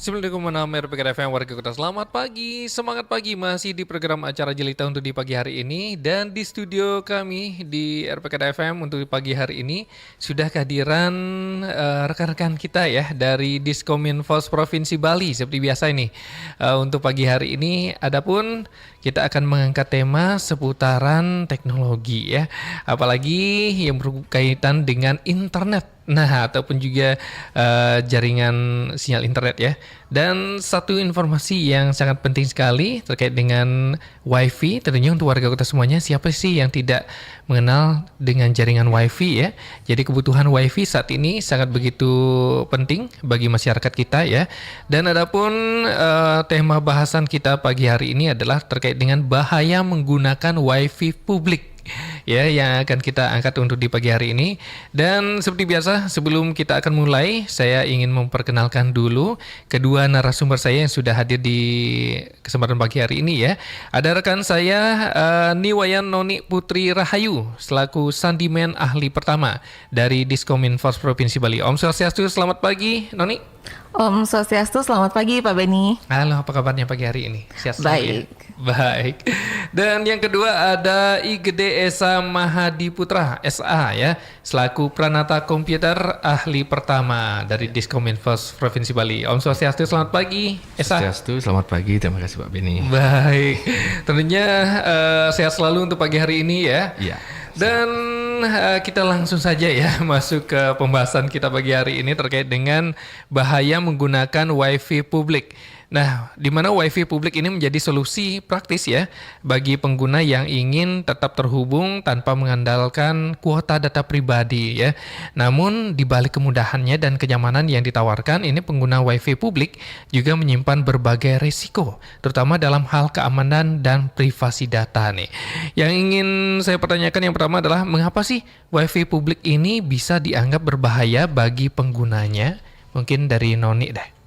96 RPK FM warga kota. Selamat pagi, semangat pagi masih di program acara Jelita untuk di pagi hari ini. Dan di studio kami di RPK FM untuk di pagi hari ini sudah kehadiran rekan-rekan kita ya dari Diskominfos Provinsi Bali seperti biasa ini. Untuk pagi hari ini adapun kita akan mengangkat tema seputaran teknologi ya. Apalagi yang berkaitan dengan internet. Nah, ataupun juga jaringan sinyal internet ya. Dan satu informasi yang sangat penting sekali terkait dengan WiFi, tentunya untuk warga kota semuanya, siapa sih yang tidak mengenal dengan jaringan WiFi ya. Jadi kebutuhan WiFi saat ini sangat begitu penting bagi masyarakat kita ya. Dan adapun tema bahasan kita pagi hari ini adalah terkait dengan bahaya menggunakan WiFi publik. Ya, yang akan kita angkat untuk di pagi hari ini. Dan seperti biasa, sebelum kita akan mulai, saya ingin memperkenalkan dulu kedua narasumber saya yang sudah hadir di kesempatan pagi hari ini ya. Ada rekan saya Niwayan Noni Putri Rahayu selaku Sandiman Ahli Pertama dari Diskominfos Provinsi Bali. Om Swastiastu, selamat pagi Noni. Om Swastiastu, selamat pagi Pak Beni. Halo, apa kabarnya pagi hari ini? Sehat baik. Ya? Baik. Dan yang kedua ada Igede Esa Mahadi Putra SA ya, selaku Pranata Komputer Ahli Pertama dari Diskominfos Provinsi Bali. Om Swastiastu, selamat pagi Esa. Swastiastu, selamat pagi. Terima kasih Pak Beni. Baik. Tentunya sehat selalu untuk pagi hari ini ya. Iya. Dan kita langsung saja ya masuk ke pembahasan kita pagi hari ini terkait dengan bahaya menggunakan WiFi publik. Nah, di mana WiFi publik ini menjadi solusi praktis ya bagi pengguna yang ingin tetap terhubung tanpa mengandalkan kuota data pribadi ya. Namun di balik kemudahannya dan kenyamanan yang ditawarkan, ini pengguna WiFi publik juga menyimpan berbagai risiko, terutama dalam hal keamanan dan privasi data nih. Yang ingin saya pertanyakan yang pertama adalah mengapa sih WiFi publik ini bisa dianggap berbahaya bagi penggunanya? Mungkin dari Noni deh.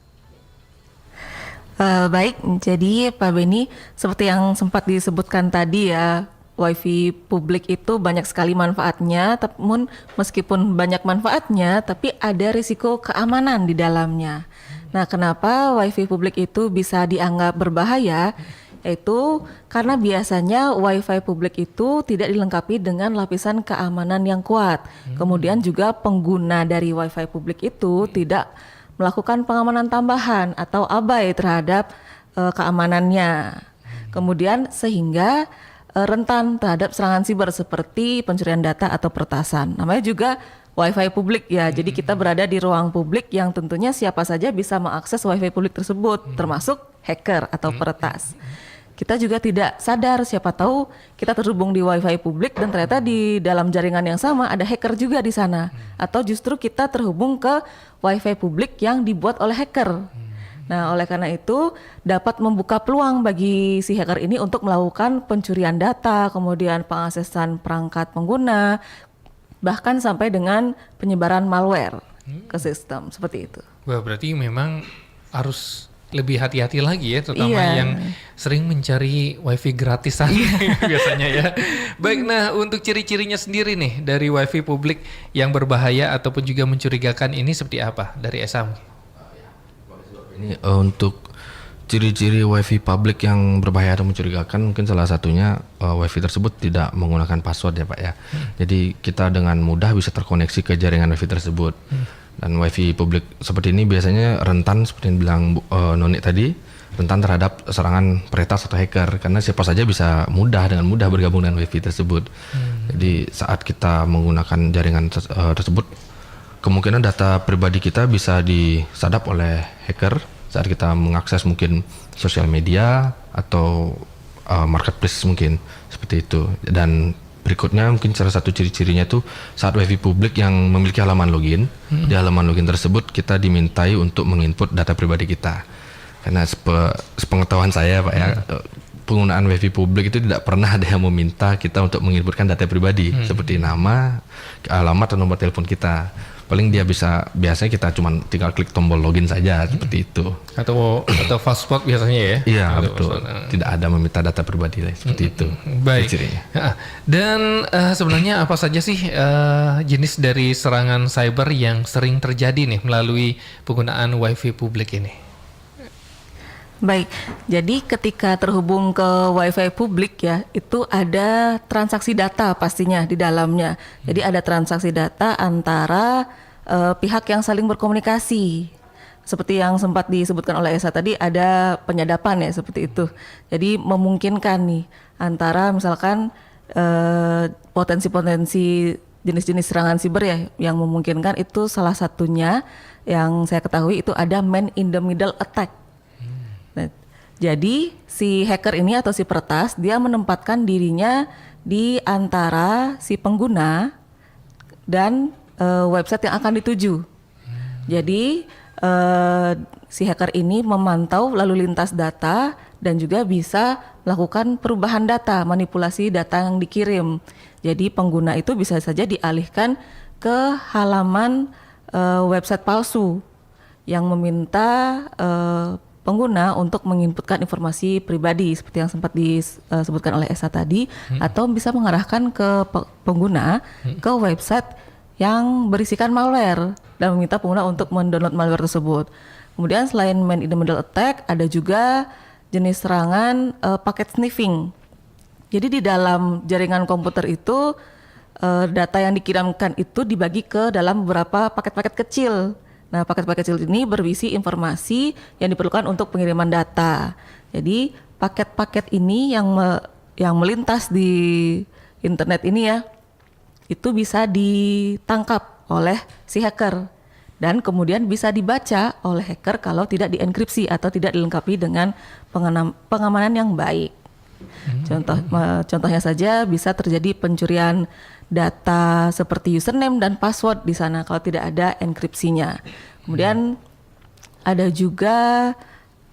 Baik, jadi Pak Beni, seperti yang sempat disebutkan tadi ya, WiFi publik itu banyak sekali manfaatnya, namun meskipun banyak manfaatnya, tapi ada risiko keamanan di dalamnya. Nah, kenapa WiFi publik itu bisa dianggap berbahaya? Yaitu karena biasanya WiFi publik itu tidak dilengkapi dengan lapisan keamanan yang kuat. Kemudian juga pengguna dari WiFi publik itu tidak melakukan pengamanan tambahan atau abai terhadap keamanannya. Kemudian sehingga rentan terhadap serangan siber seperti pencurian data atau peretasan. Namanya juga WiFi publik ya. Jadi kita berada di ruang publik yang tentunya siapa saja bisa mengakses WiFi publik tersebut, termasuk hacker atau peretas. Kita juga tidak sadar, siapa tahu kita terhubung di WiFi publik dan ternyata di dalam jaringan yang sama ada hacker juga di sana. Atau justru kita terhubung ke WiFi publik yang dibuat oleh hacker. Nah, oleh karena itu dapat membuka peluang bagi si hacker ini untuk melakukan pencurian data, kemudian pengaksesan perangkat pengguna, bahkan sampai dengan penyebaran malware ke sistem, seperti itu. Wah, berarti memang harus lebih hati-hati lagi ya, terutama yang sering mencari WiFi gratisan biasanya ya. Baik, nah untuk ciri-cirinya sendiri nih dari WiFi publik yang berbahaya ataupun juga mencurigakan ini seperti apa dari Esam? Ini untuk ciri-ciri WiFi publik yang berbahaya atau mencurigakan, mungkin salah satunya WiFi tersebut tidak menggunakan password ya Pak ya. Jadi kita dengan mudah bisa terkoneksi ke jaringan WiFi tersebut. Dan WiFi publik seperti ini biasanya rentan seperti yang bilang Noni tadi, rentan terhadap serangan peretas atau hacker karena siapa saja bisa dengan mudah bergabung dengan WiFi tersebut. Jadi saat kita menggunakan jaringan tersebut, kemungkinan data pribadi kita bisa disadap oleh hacker saat kita mengakses mungkin sosial media atau marketplace mungkin seperti itu. Dan berikutnya mungkin salah satu ciri-cirinya tuh saat WiFi publik yang memiliki halaman login, di halaman login tersebut kita dimintai untuk menginput data pribadi kita. Karena sepengetahuan saya Pak ya, penggunaan WiFi publik itu tidak pernah ada yang meminta kita untuk menginputkan data pribadi seperti nama, alamat atau nomor telepon kita. Paling biasanya kita cuma tinggal klik tombol login saja seperti itu. Atau password biasanya ya? Iya betul. Tidak ada meminta data pribadi seperti itu. Baik. Cirinya. Dan sebenarnya apa saja sih jenis dari serangan cyber yang sering terjadi nih melalui penggunaan WiFi publik ini? Baik, jadi ketika terhubung ke WiFi publik ya, itu ada transaksi data pastinya di dalamnya. Jadi ada transaksi data antara pihak yang saling berkomunikasi. Seperti yang sempat disebutkan oleh Esa tadi, ada penyadapan ya seperti itu. Jadi memungkinkan nih antara misalkan potensi-potensi jenis-jenis serangan siber ya, yang memungkinkan itu salah satunya yang saya ketahui itu ada man in the middle attack. Nah, jadi si hacker ini atau si peretas dia menempatkan dirinya di antara si pengguna dan website yang akan dituju. Jadi si hacker ini memantau lalu lintas data dan juga bisa melakukan perubahan data, manipulasi data yang dikirim. Jadi pengguna itu bisa saja dialihkan ke halaman website palsu yang meminta pengguna untuk menginputkan informasi pribadi seperti yang sempat disebutkan oleh Esa tadi, atau bisa mengarahkan ke pengguna ke website yang berisikan malware dan meminta pengguna untuk mendownload malware tersebut. Kemudian selain man in the middle attack, ada juga jenis serangan packet sniffing. Jadi di dalam jaringan komputer itu data yang dikirimkan itu dibagi ke dalam beberapa paket-paket kecil. Nah, paket-paket kecil ini berisi informasi yang diperlukan untuk pengiriman data. Jadi paket-paket ini yang melintas di internet ini ya, itu bisa ditangkap oleh si hacker dan kemudian bisa dibaca oleh hacker kalau tidak dienkripsi atau tidak dilengkapi dengan pengamanan yang baik. Contohnya saja bisa terjadi pencurian data seperti username dan password di sana kalau tidak ada enkripsinya. Kemudian ada juga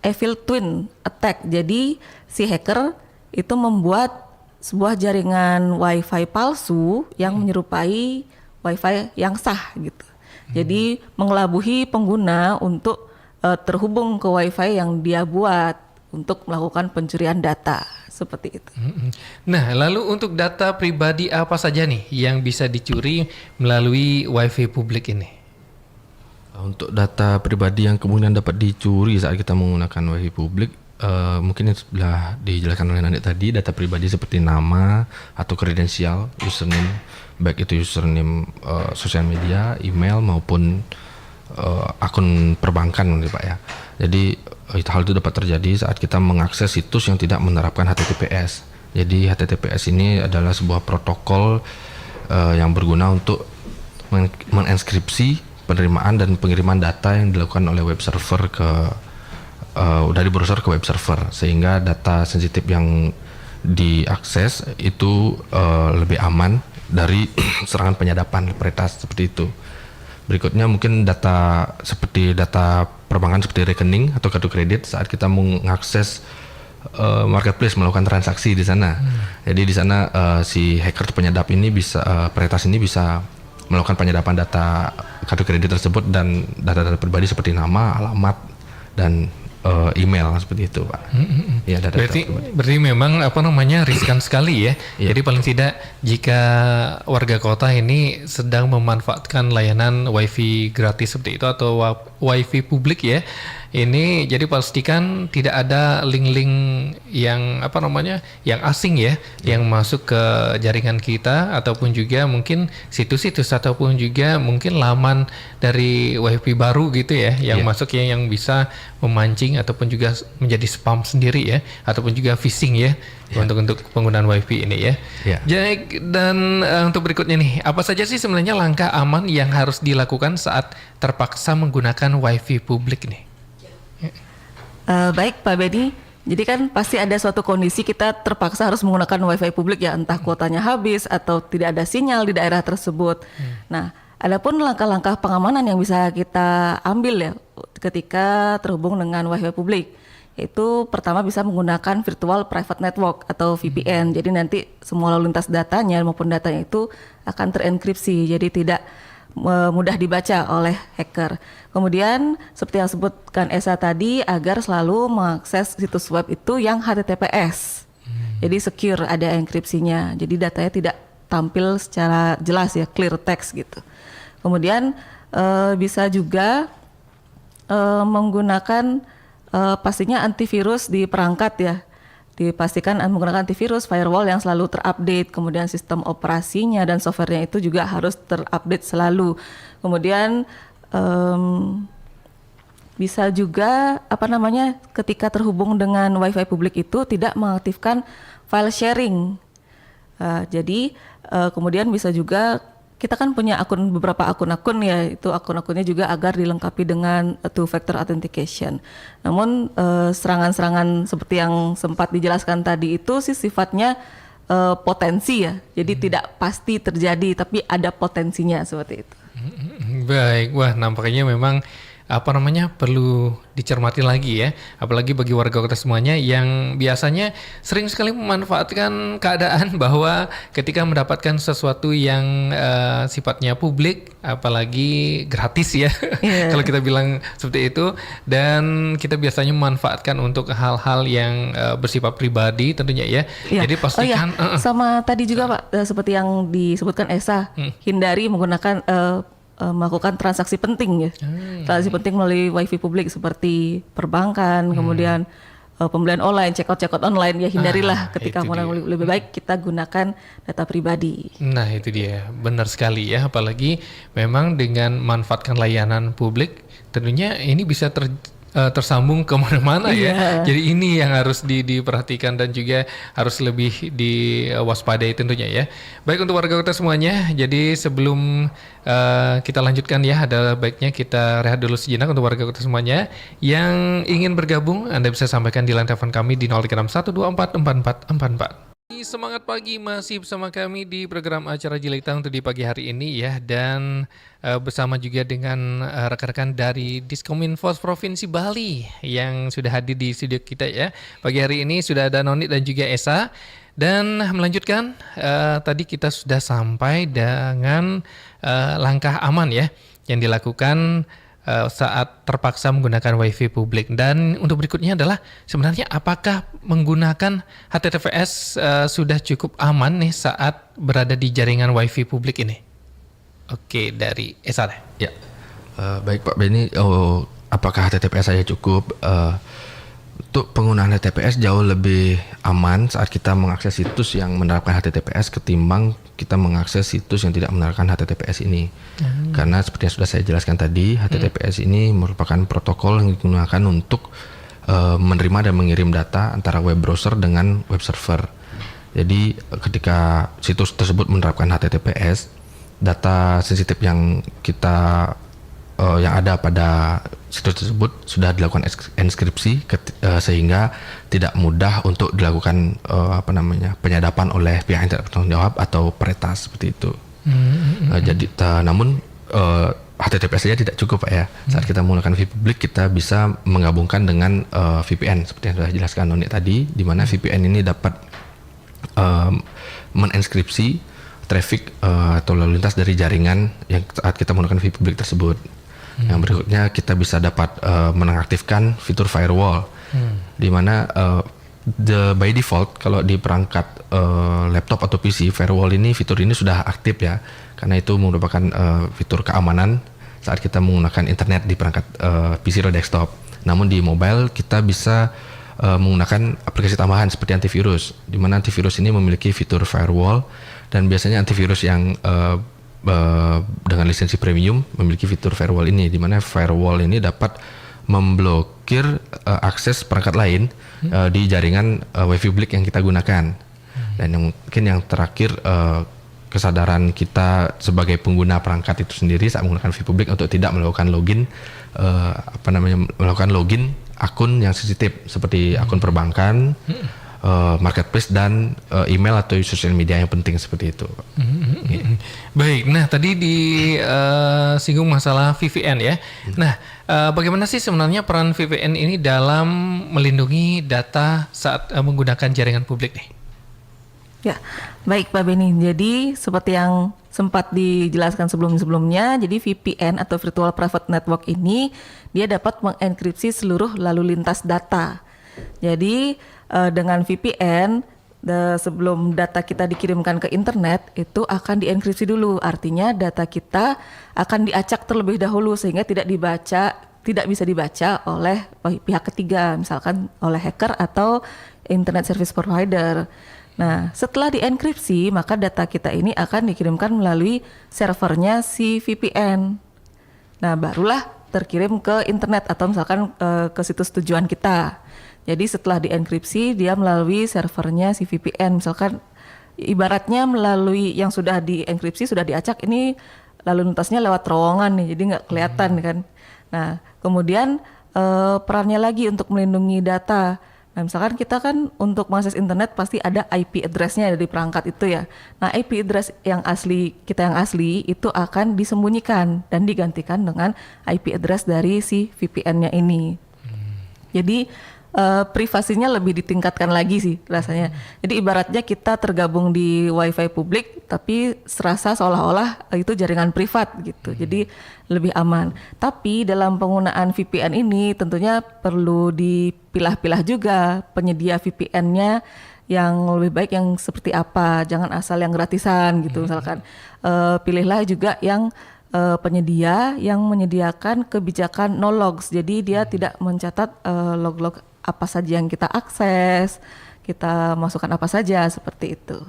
evil twin attack. Jadi si hacker itu membuat sebuah jaringan WiFi palsu yang menyerupai WiFi yang sah gitu. Jadi mengelabuhi pengguna untuk terhubung ke WiFi yang dia buat untuk melakukan pencurian data seperti itu. Nah, lalu untuk data pribadi apa saja nih yang bisa dicuri melalui WiFi publik ini? Untuk data pribadi yang kemudian dapat dicuri saat kita menggunakan WiFi publik, mungkin yang sudah dijelaskan oleh Nanik tadi, data pribadi seperti nama atau kredensial, username, baik itu username sosial media, email maupun akun perbankan Pak ya. Jadi hal itu dapat terjadi saat kita mengakses situs yang tidak menerapkan HTTPS. Jadi HTTPS ini adalah sebuah protokol yang berguna untuk menginskripsi penerimaan dan pengiriman data yang dilakukan oleh web server dari browser ke web server, sehingga data sensitif yang diakses itu lebih aman dari serangan penyadapan peretas seperti itu. Berikutnya mungkin data seperti data perbankan seperti rekening atau kartu kredit saat kita mengakses marketplace melakukan transaksi di sana. Jadi di sana si hacker penyadap ini bisa peretas ini bisa melakukan penyadapan data kartu kredit tersebut dan data-data pribadi seperti nama, alamat dan email seperti itu, Pak. Ya, berarti memang riskan sekali ya. Jadi paling tidak jika warga kota ini sedang memanfaatkan layanan WiFi gratis seperti itu atau WiFi publik ya. Ini jadi pastikan tidak ada link-link yang yang asing ya, yang masuk ke jaringan kita ataupun juga mungkin situs-situs ataupun juga mungkin laman dari WiFi baru gitu ya, yang masuk ya, yang bisa memancing ataupun juga menjadi spam sendiri ya, ataupun juga phishing ya, untuk penggunaan WiFi ini ya. Jadi dan untuk berikutnya nih, apa saja sih sebenarnya langkah aman yang harus dilakukan saat terpaksa menggunakan WiFi publik nih? Baik Pak Beni, jadi kan pasti ada suatu kondisi kita terpaksa harus menggunakan WiFi publik ya, entah kuotanya habis atau tidak ada sinyal di daerah tersebut. Nah, adapun langkah-langkah pengamanan yang bisa kita ambil ya ketika terhubung dengan WiFi publik, yaitu pertama bisa menggunakan virtual private network atau VPN. Jadi nanti semua lalu lintas datanya maupun datanya itu akan terenkripsi, jadi tidak mudah dibaca oleh hacker. Kemudian seperti yang sebutkan Esa tadi, agar selalu mengakses situs web itu yang HTTPS. Jadi secure, ada enkripsinya. Jadi datanya tidak tampil secara jelas ya, clear text gitu. Kemudian bisa juga menggunakan pastinya antivirus di perangkat ya. Dipastikan menggunakan antivirus, firewall yang selalu terupdate, kemudian sistem operasinya dan softwarenya itu juga harus terupdate selalu. Kemudian bisa juga ketika terhubung dengan WiFi publik itu tidak mengaktifkan file sharing. Jadi kemudian bisa juga kita kan punya beberapa akun-akun ya, itu akun-akunnya juga agar dilengkapi dengan two-factor authentication. Namun serangan-serangan seperti yang sempat dijelaskan tadi itu sih sifatnya potensi ya, jadi tidak pasti terjadi, tapi ada potensinya seperti itu. Baik, wah nampaknya memang perlu dicermati lagi ya, apalagi bagi warga kota semuanya yang biasanya sering sekali memanfaatkan keadaan bahwa ketika mendapatkan sesuatu yang sifatnya publik, apalagi gratis ya, kalau kita bilang seperti itu, dan kita biasanya memanfaatkan untuk hal-hal yang bersifat pribadi tentunya ya. Jadi pastikan. Sama tadi juga Pak, seperti yang disebutkan Esa, hindari menggunakan melakukan transaksi penting ya, transaksi penting melalui WiFi publik seperti perbankan, kemudian pembelian online, check out online ya, hindarilah ketika menggunakan. Lebih baik kita gunakan data pribadi. Nah itu dia, benar sekali ya, apalagi memang dengan manfaatkan layanan publik tentunya ini bisa tersambung kemana-mana ya. Jadi ini yang harus diperhatikan dan juga harus lebih diwaspadai tentunya ya. Baik untuk warga kota semuanya, jadi sebelum kita lanjutkan ya, ada baiknya kita rehat dulu sejenak untuk warga kota semuanya. Yang ingin bergabung, Anda bisa sampaikan di line telepon kami di 0361244444. Semangat pagi, masih bersama kami di program acara Jelita untuk di pagi hari ini ya, dan bersama juga dengan rekan-rekan dari Diskominfo Provinsi Bali yang sudah hadir di studio kita ya. Pagi hari ini sudah ada Noni dan juga Esa, dan melanjutkan tadi kita sudah sampai dengan langkah aman ya yang dilakukan saat terpaksa menggunakan WiFi publik. Dan untuk berikutnya adalah sebenarnya apakah menggunakan HTTPS sudah cukup aman nih saat berada di jaringan WiFi publik ini? Oke, dari Esa deh. Ya, baik Pak Benny. Apakah HTTPS saya cukup? Untuk penggunaan HTTPS jauh lebih aman saat kita mengakses situs yang menerapkan HTTPS ketimbang kita mengakses situs yang tidak menerapkan HTTPS ini. Karena seperti yang sudah saya jelaskan tadi, HTTPS ini merupakan protokol yang digunakan untuk menerima dan mengirim data antara web browser dengan web server. Jadi ketika situs tersebut menerapkan HTTPS, data sensitif yang yang ada pada situs tersebut sudah dilakukan enskripsi sehingga tidak mudah untuk dilakukan penyadapan oleh pihak yang tidak bertanggung jawab atau peretas seperti itu. Namun HTTPS saja tidak cukup Pak ya. Saat kita menggunakan WiFi publik, kita bisa menggabungkan dengan VPN seperti yang sudah dijelaskan Noni tadi, di mana VPN ini dapat menenskripsi traffic atau lalu lintas dari jaringan yang saat kita menggunakan WiFi publik tersebut. Yang berikutnya kita bisa dapat mengaktifkan fitur firewall, di mana by default kalau di perangkat laptop atau PC, firewall ini fitur ini sudah aktif ya, karena itu merupakan fitur keamanan saat kita menggunakan internet di perangkat PC atau desktop. Namun di mobile kita bisa menggunakan aplikasi tambahan seperti antivirus, di mana antivirus ini memiliki fitur firewall, dan biasanya antivirus yang dengan lisensi premium memiliki fitur firewall ini, di mana firewall ini dapat memblokir akses perangkat lain di jaringan WiFi publik yang kita gunakan. Dan mungkin yang terakhir, kesadaran kita sebagai pengguna perangkat itu sendiri saat menggunakan WiFi publik untuk tidak melakukan melakukan login akun yang sensitif seperti akun perbankan, marketplace, dan email atau sosial media yang penting seperti itu. Baik, nah tadi disinggung masalah VPN ya. Nah, bagaimana sih sebenarnya peran VPN ini dalam melindungi data saat menggunakan jaringan publik nih? Ya, baik Pak Benny. Jadi seperti yang sempat dijelaskan sebelumnya, jadi VPN atau Virtual Private Network ini dia dapat mengenkripsi seluruh lalu lintas data. Jadi dengan VPN, sebelum data kita dikirimkan ke internet itu akan dienkripsi dulu. Artinya data kita akan diacak terlebih dahulu sehingga tidak dibaca tidak bisa dibaca oleh pihak ketiga, misalkan oleh hacker atau internet service provider. Nah, setelah dienkripsi, maka data kita ini akan dikirimkan melalui servernya si VPN. Nah, barulah terkirim ke internet atau misalkan ke situs tujuan kita. Jadi setelah dienkripsi, dia melalui servernya si VPN. Misalkan ibaratnya melalui yang sudah dienkripsi, sudah diacak, ini lalu lintasnya lewat terowongan nih, jadi nggak kelihatan kan. Nah, kemudian perannya lagi untuk melindungi data. Nah, misalkan kita kan untuk mengakses internet pasti ada IP address-nya dari perangkat itu ya. Nah, IP address yang asli, kita yang asli itu akan disembunyikan dan digantikan dengan IP address dari si VPN-nya ini. Jadi privasinya lebih ditingkatkan lagi sih rasanya. Jadi ibaratnya kita tergabung di WiFi publik, tapi serasa seolah-olah itu jaringan privat gitu. Jadi lebih aman. Tapi dalam penggunaan VPN ini tentunya perlu dipilah-pilah juga penyedia VPN-nya yang lebih baik yang seperti apa. Jangan asal yang gratisan gitu misalkan. Pilihlah juga yang penyedia yang menyediakan kebijakan no logs. Jadi dia tidak mencatat log-log apa saja yang kita akses, kita masukkan apa saja seperti itu.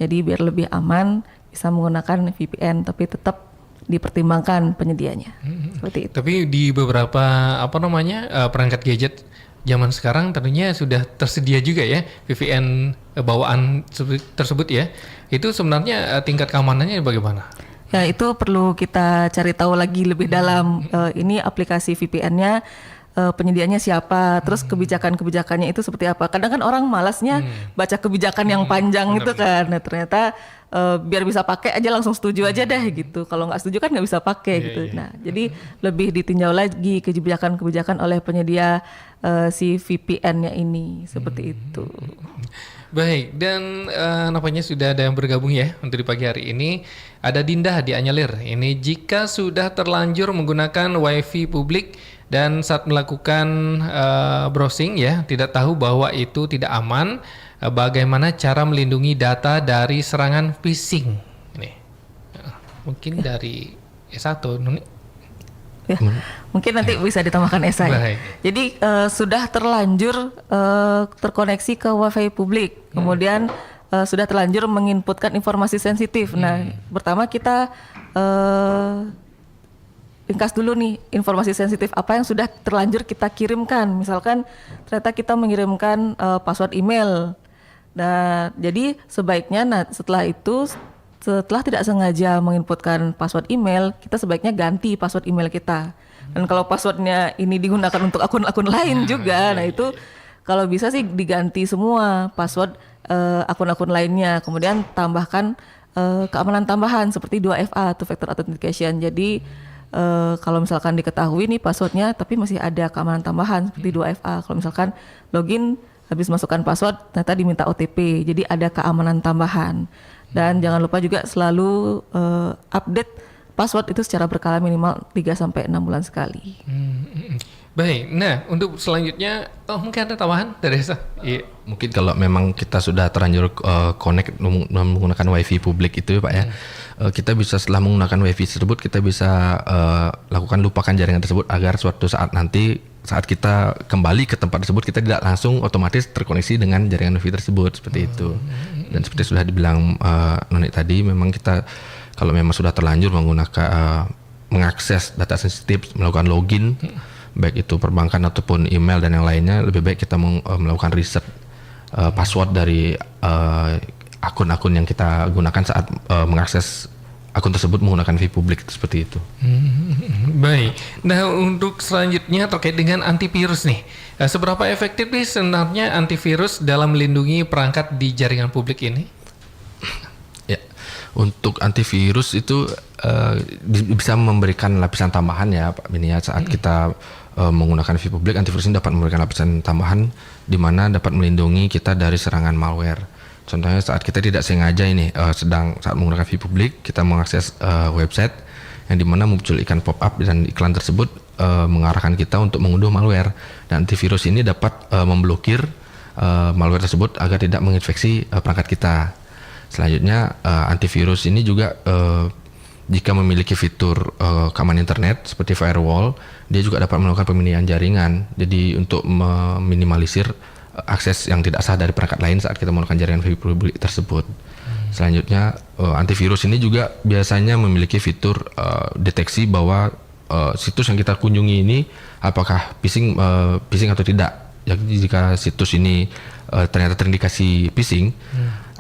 Jadi biar lebih aman bisa menggunakan VPN, tapi tetap dipertimbangkan penyedianya. Seperti itu. Tapi di beberapa perangkat gadget zaman sekarang tentunya sudah tersedia juga ya VPN bawaan tersebut ya. Itu sebenarnya tingkat keamanannya bagaimana? Ya, itu perlu kita cari tahu lagi lebih dalam. Ini aplikasi VPN-nya penyediaannya siapa, terus kebijakan-kebijakannya itu seperti apa. Kadang kan orang malasnya baca kebijakan yang panjang itu kan. Nah, ternyata biar bisa pakai aja langsung setuju aja deh gitu. Kalau nggak setuju kan nggak bisa pakai gitu. Nah, jadi lebih ditinjau lagi kebijakan-kebijakan oleh penyedia si VPN-nya ini seperti itu. Baik, dan nampaknya sudah ada yang bergabung ya untuk di pagi hari ini. Ada Dinda di Anyelir. Ini jika sudah terlanjur menggunakan WiFi publik dan saat melakukan browsing ya, tidak tahu bahwa itu tidak aman, bagaimana cara melindungi data dari serangan phishing? Nih, mungkin dari S1, Nuni. Ya, mungkin nanti bisa ditambahkan esai. Baik. Jadi sudah terlanjur terkoneksi ke WiFi publik, kemudian sudah terlanjur menginputkan informasi sensitif. Nah, pertama kita ringkas dulu nih informasi sensitif apa yang sudah terlanjur kita kirimkan. Misalkan ternyata kita mengirimkan password email. Nah, jadi sebaiknya setelah itu, setelah tidak sengaja menginputkan password email, kita sebaiknya ganti password email kita. Dan kalau passwordnya ini digunakan untuk akun-akun lain juga, nah itu kalau bisa sih diganti semua password akun-akun lainnya. Kemudian tambahkan keamanan tambahan seperti 2FA, two factor authentication. Jadi kalau misalkan diketahui nih passwordnya, tapi masih ada keamanan tambahan seperti 2FA. Kalau misalkan login habis masukkan password, ternyata diminta OTP. Jadi ada keamanan tambahan. Dan jangan lupa juga selalu update password itu secara berkala minimal 3-6 bulan sekali. Baik, nah untuk selanjutnya, mungkin ada tambahan dari Esa? Iya. Mungkin kalau memang kita sudah terlanjur connect menggunakan WiFi publik itu ya Pak ya, kita bisa setelah menggunakan WiFi tersebut, kita bisa lakukan lupakan jaringan tersebut agar suatu saat nanti saat kita kembali ke tempat tersebut, kita tidak langsung otomatis terkoneksi dengan jaringan WiFi tersebut, seperti itu. Dan seperti sudah dibilang Noni tadi, memang kita kalau memang sudah terlanjur menggunakan mengakses data sensitif, melakukan login, baik itu perbankan ataupun email dan yang lainnya, lebih baik kita melakukan riset password dari akun-akun yang kita gunakan saat mengakses akun tersebut menggunakan WiFi publik, seperti itu. Baik. Nah, untuk selanjutnya terkait dengan antivirus nih, seberapa efektif nih sebenarnya antivirus dalam melindungi perangkat di jaringan publik ini? Ya, untuk antivirus itu bisa memberikan lapisan tambahan ya Pak Bini ya, saat kita menggunakan WiFi publik, antivirus ini dapat memberikan lapisan tambahan di mana dapat melindungi kita dari serangan malware. Contohnya saat kita tidak sengaja ini saat menggunakan WiFi publik, kita mengakses website yang dimana muncul iklan pop-up dan iklan tersebut mengarahkan kita untuk mengunduh malware, dan antivirus ini dapat memblokir malware tersebut agar tidak menginfeksi perangkat kita. Selanjutnya antivirus ini juga jika memiliki fitur keamanan internet seperti firewall, dia juga dapat melakukan pemindaian jaringan. Jadi untuk meminimalisir akses yang tidak sah dari perangkat lain saat kita menggunakan jaringan wifi publik tersebut. Selanjutnya antivirus ini juga biasanya memiliki fitur deteksi bahwa situs yang kita kunjungi ini apakah phishing atau tidak. Jadi jika situs ini ternyata terindikasi phishing,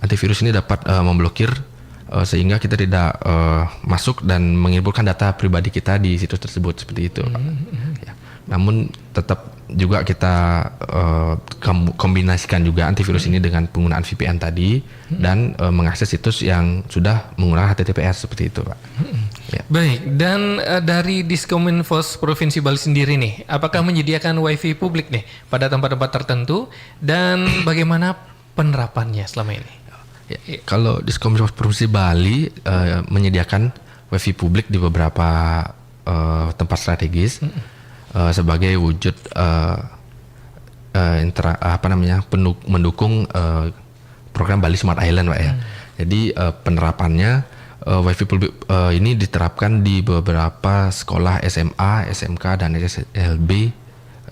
antivirus ini dapat memblokir sehingga kita tidak masuk dan mengirimkan data pribadi kita di situs tersebut seperti itu. Ya. Namun tetap juga kita kombinasikan juga antivirus ini dengan penggunaan VPN tadi dan mengakses situs yang sudah menggunakan HTTPS seperti itu, Pak. Ya. Baik, dan dari Diskominfos Provinsi Bali sendiri nih, apakah menyediakan wifi publik nih pada tempat-tempat tertentu dan bagaimana penerapannya selama ini? Ya, kalau Diskominfos Provinsi Bali menyediakan wifi publik di beberapa tempat strategis sebagai wujud mendukung program Bali Smart Island, Pak ya. Jadi penerapannya wifi publik ini diterapkan di beberapa sekolah SMA, SMK dan SLB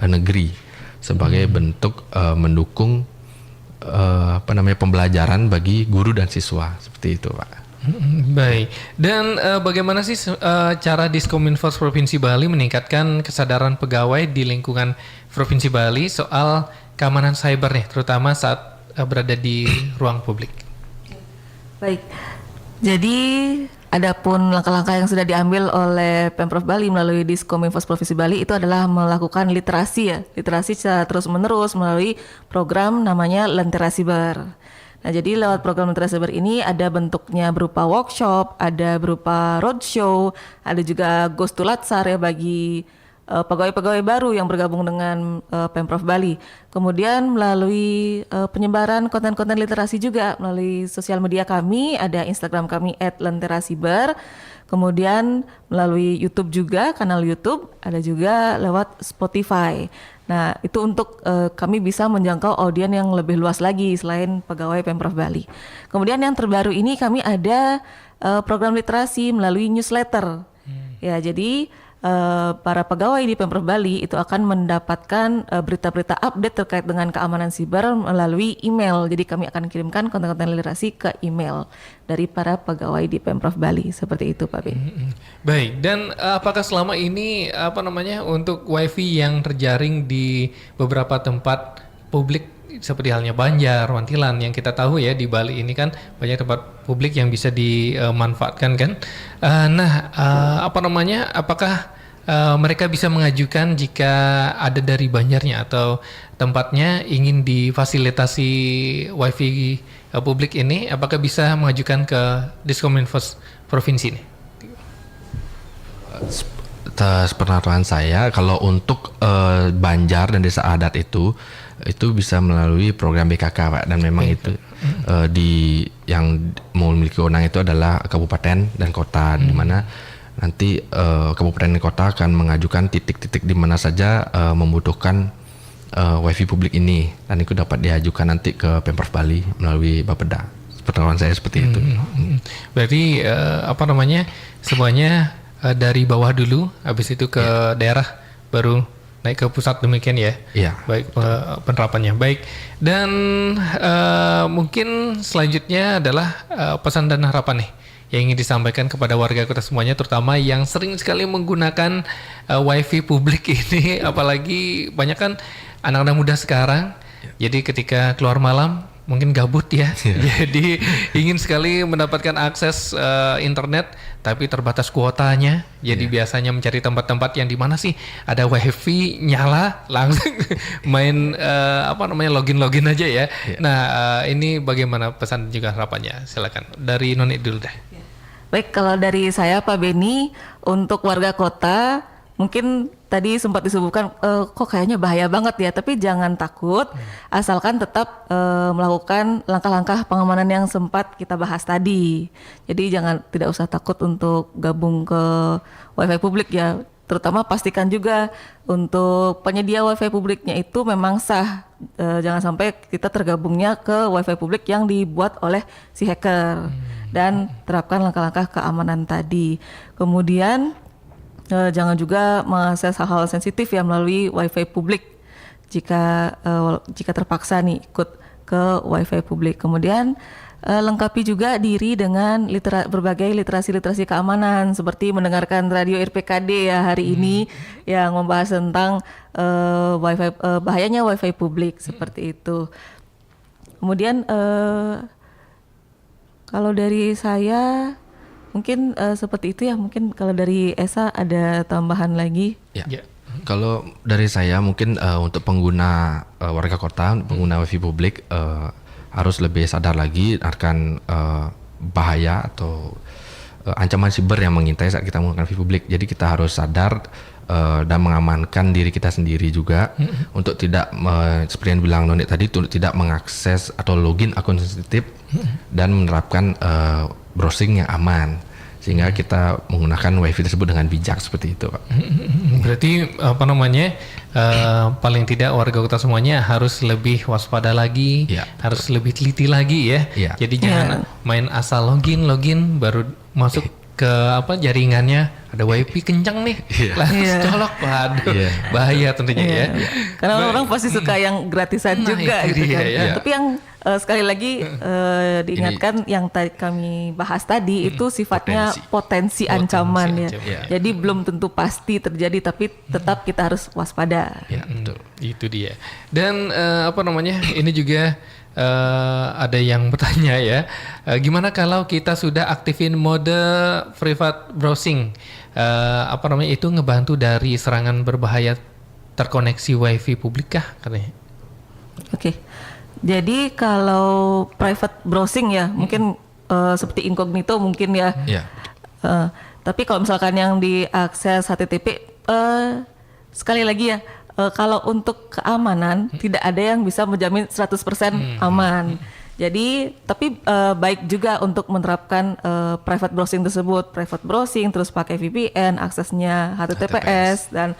negeri sebagai bentuk mendukung pembelajaran bagi guru dan siswa seperti itu, Pak. Baik. Dan bagaimana sih cara Diskominfos Provinsi Bali meningkatkan kesadaran pegawai di lingkungan Provinsi Bali soal keamanan cyber nih, terutama saat berada di ruang publik? Baik. Jadi adapun langkah-langkah yang sudah diambil oleh Pemprov Bali melalui Diskominfos Provinsi Bali itu adalah melakukan literasi secara terus-menerus melalui program namanya Lentera Siber. Nah, jadi lewat program Lentera Siber ini ada bentuknya berupa workshop, ada berupa roadshow, ada juga Ghost to Latsar ya bagi pegawai-pegawai baru yang bergabung dengan Pemprov Bali. Kemudian melalui penyebaran konten-konten literasi juga melalui sosial media kami, ada Instagram kami @lenterasiber. Kemudian melalui YouTube juga, kanal YouTube, ada juga lewat Spotify. Nah, itu untuk kami bisa menjangkau audiens yang lebih luas lagi selain pegawai Pemprov Bali. Kemudian yang terbaru ini kami ada program literasi melalui newsletter. Ya, jadi para pegawai di Pemprov Bali itu akan mendapatkan berita-berita update terkait dengan keamanan siber melalui email. Jadi kami akan kirimkan konten-konten literasi ke email dari para pegawai di Pemprov Bali. Seperti itu, Pak Ben. Baik, dan apakah selama ini untuk wifi yang terjaring di beberapa tempat publik seperti halnya Banjar, Wantilan yang kita tahu ya di Bali ini kan banyak tempat publik yang bisa dimanfaatkan kan. Apakah mereka bisa mengajukan jika ada dari Banjarnya atau tempatnya ingin difasilitasi wifi publik ini, apakah bisa mengajukan ke Diskominfos Provinsi ini? Sepengetahuan saya kalau untuk Banjar dan desa adat itu bisa melalui program BKK, Pak, dan memang itu yang memiliki wewenang itu adalah kabupaten dan kota, di mana nanti kabupaten dan kota akan mengajukan titik-titik di mana saja membutuhkan wifi publik ini, dan itu dapat diajukan nanti ke Pemprov Bali melalui Bapeda. Pengetahuan saya seperti itu. Berarti semuanya dari bawah dulu, habis itu ke daerah, baru naik ke pusat, demikian ya? Iya. Baik, penerapannya. Baik, dan mungkin selanjutnya adalah pesan dan harapan nih yang ingin disampaikan kepada warga kota semuanya, terutama yang sering sekali menggunakan wifi publik ini, apalagi banyak kan anak-anak muda sekarang. Jadi ketika keluar malam mungkin gabut ya, jadi ingin sekali mendapatkan akses internet, tapi terbatas kuotanya. Jadi biasanya mencari tempat-tempat yang di mana sih ada wifi nyala, langsung main login aja ya. Nah, ini bagaimana pesan juga harapannya? Silakan dari Noni dulu deh. Baik, kalau dari saya Pak Beni, untuk warga kota mungkin tadi sempat disebutkan kok kayaknya bahaya banget ya, tapi jangan takut, asalkan tetap melakukan langkah-langkah pengamanan yang sempat kita bahas tadi. Jadi tidak usah takut untuk gabung ke wifi publik ya, terutama pastikan juga untuk penyedia wifi publiknya itu memang sah. Jangan sampai kita tergabungnya ke wifi publik yang dibuat oleh si hacker. dan terapkan langkah-langkah keamanan tadi. Kemudian jangan juga mengakses hal-hal sensitif ya melalui wifi publik jika terpaksa nih ikut ke wifi publik. Kemudian lengkapi juga diri dengan berbagai literasi keamanan seperti mendengarkan radio RPKD ya hari ini yang membahas tentang bahayanya wifi publik seperti itu. Kemudian kalau dari saya mungkin seperti itu ya. Mungkin kalau dari Esa ada tambahan lagi? Ya. Kalau dari saya mungkin untuk pengguna warga kota, pengguna wifi publik harus lebih sadar lagi akan bahaya atau ancaman siber yang mengintai saat kita menggunakan wifi publik. Jadi kita harus sadar dan mengamankan diri kita sendiri juga untuk tidak seperti yang bilang Noni tadi, untuk tidak mengakses atau login akun sensitif dan menerapkan browsing yang aman, sehingga kita menggunakan wifi tersebut dengan bijak seperti itu, Pak. Berarti paling tidak warga kota semuanya harus lebih waspada lagi, harus lebih teliti lagi ya. Jadi jangan main asal login baru masuk ke jaringannya, ada wifi kencang nih, langsung colok, waduh, bahaya tentunya ya. Karena orang pasti suka yang gratisan juga gitu kan. Tapi yang sekali lagi diingatkan yang tadi kami bahas tadi itu sifatnya potensi ancaman ya. Jadi belum tentu pasti terjadi, tapi tetap kita harus waspada. Ya, betul. Itu dia. Dan ini juga ada yang bertanya ya, gimana kalau kita sudah aktifin mode private browsing, itu ngebantu dari serangan berbahaya terkoneksi wifi publik kah katanya? Oke. Jadi kalau private browsing ya mungkin seperti incognito mungkin ya. Tapi kalau misalkan yang diakses HTTP sekali lagi ya, kalau untuk keamanan tidak ada yang bisa menjamin 100% aman. Jadi tapi baik juga untuk menerapkan private browsing tersebut, private browsing terus pakai VPN, aksesnya HTTPS dan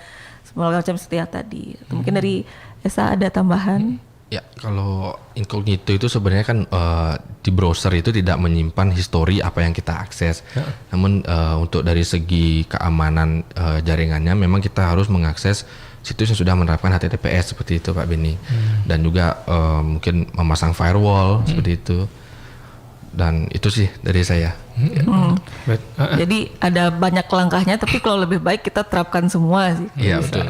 semua macam seperti yang tadi. Mungkin dari Esa ada tambahan? Ya, kalau incognito itu sebenarnya kan di browser itu tidak menyimpan histori apa yang kita akses. Namun untuk dari segi keamanan jaringannya memang kita harus mengakses situs yang sudah menerapkan HTTPS seperti itu, Pak Beni. Dan juga mungkin memasang firewall seperti itu. Dan itu sih dari saya. Jadi ada banyak langkahnya, tapi kalau lebih baik kita terapkan semua sih. Iya, betul.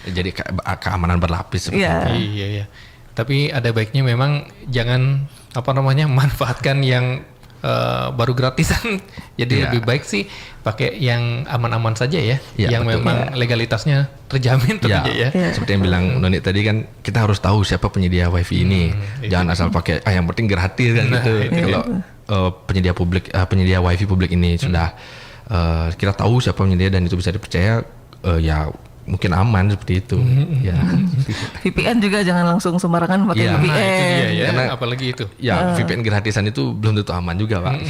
Jadi keamanan berlapis seperti itu. Iya. Tapi ada baiknya memang jangan manfaatkan yang baru gratisan. Jadi lebih baik sih pakai yang aman-aman saja ya, yang betul. Memang legalitasnya terjamin tentunya ya. Seperti yang bilang Noni tadi kan, kita harus tahu siapa penyedia wifi ini. Jangan asal pakai yang penting gratis kan gitu. Kalau penyedia wifi publik ini sudah kita tahu siapa penyedia dan itu bisa dipercaya, ya mungkin aman seperti itu. VPN juga jangan langsung sembarangan pakai VPN. Nah, itu dia ya. Karena apalagi itu. VPN gratisan itu belum tentu aman juga, Pak.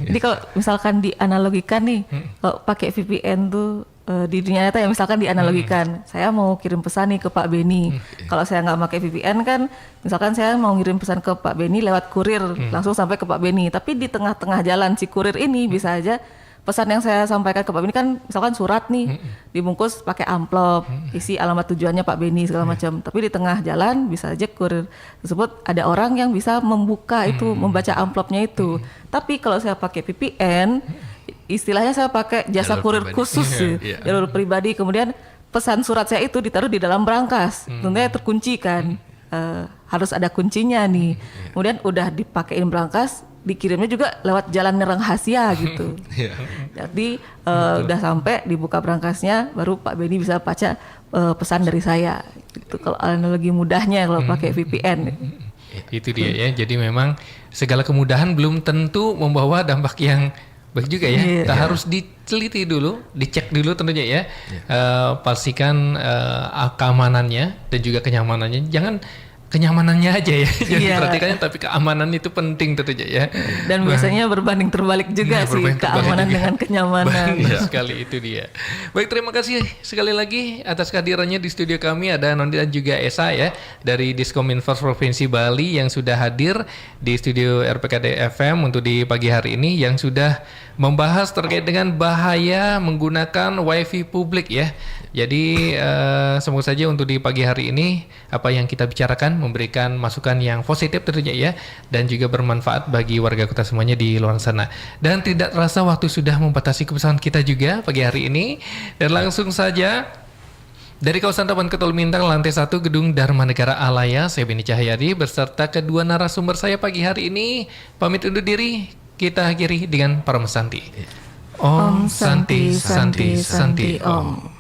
Jadi kalau misalkan dianalogikan nih, kalau pakai VPN tuh di dunia nyata ya, misalkan dianalogikan, saya mau kirim pesan nih ke Pak Beni. Kalau saya nggak pakai VPN kan, misalkan saya mau ngirim pesan ke Pak Beni lewat kurir, langsung sampai ke Pak Beni. Tapi di tengah-tengah jalan si kurir ini bisa aja pesan yang saya sampaikan ke Pak Beni kan misalkan surat nih, dibungkus pakai amplop, isi alamat tujuannya Pak Beni segala macam. Tapi di tengah jalan bisa aja kurir tersebut ada orang yang bisa membuka itu, membaca amplopnya itu. Tapi kalau saya pakai VPN, istilahnya saya pakai jasa kurir khusus jalur pribadi. Kemudian pesan surat saya itu ditaruh di dalam brankas, tentunya terkunci kan. Harus ada kuncinya nih. Kemudian udah dipakein brankas, dikirimnya juga lewat jalan rahasia gitu. Jadi udah sampai dibuka brankasnya, baru Pak Beni bisa baca pesan dari saya. Itu kalau analogi mudahnya kalau pakai VPN. Itu dia ya. Jadi memang segala kemudahan belum tentu membawa dampak yang baik juga ya. Kita harus diteliti dulu, dicek dulu tentunya ya. Pastikan keamanannya dan juga kenyamanannya. Jangan kenyamanannya aja ya. Jadi Iya. perhatikannya, tapi keamanan itu penting tentunya ya. Dan biasanya berbanding terbalik juga Nah, sih berbanding terbalik keamanan juga. dengan kenyamanan. Benar sekali, itu dia. Baik, terima kasih sekali lagi atas kehadirannya di studio kami. Ada Nondi dan juga Esa ya dari Diskominfo Provinsi Bali yang sudah hadir di studio RPKD FM untuk di pagi hari ini, yang sudah membahas terkait dengan bahaya menggunakan wifi publik ya. Jadi semoga saja untuk di pagi hari ini apa yang kita bicarakan memberikan masukan yang positif tentunya ya, dan juga bermanfaat bagi warga kota semuanya di luar sana. Dan tidak terasa waktu sudah membatasi kebesaran kita juga pagi hari ini, dan langsung saja dari kawasan Taman Ketul Mintang lantai 1 Gedung Dharma Negara Alaya, saya Beni Cahyadi beserta kedua narasumber saya pagi hari ini pamit undur diri. Kita akhiri dengan Paramesanti. Om Santi Santi Santi Om.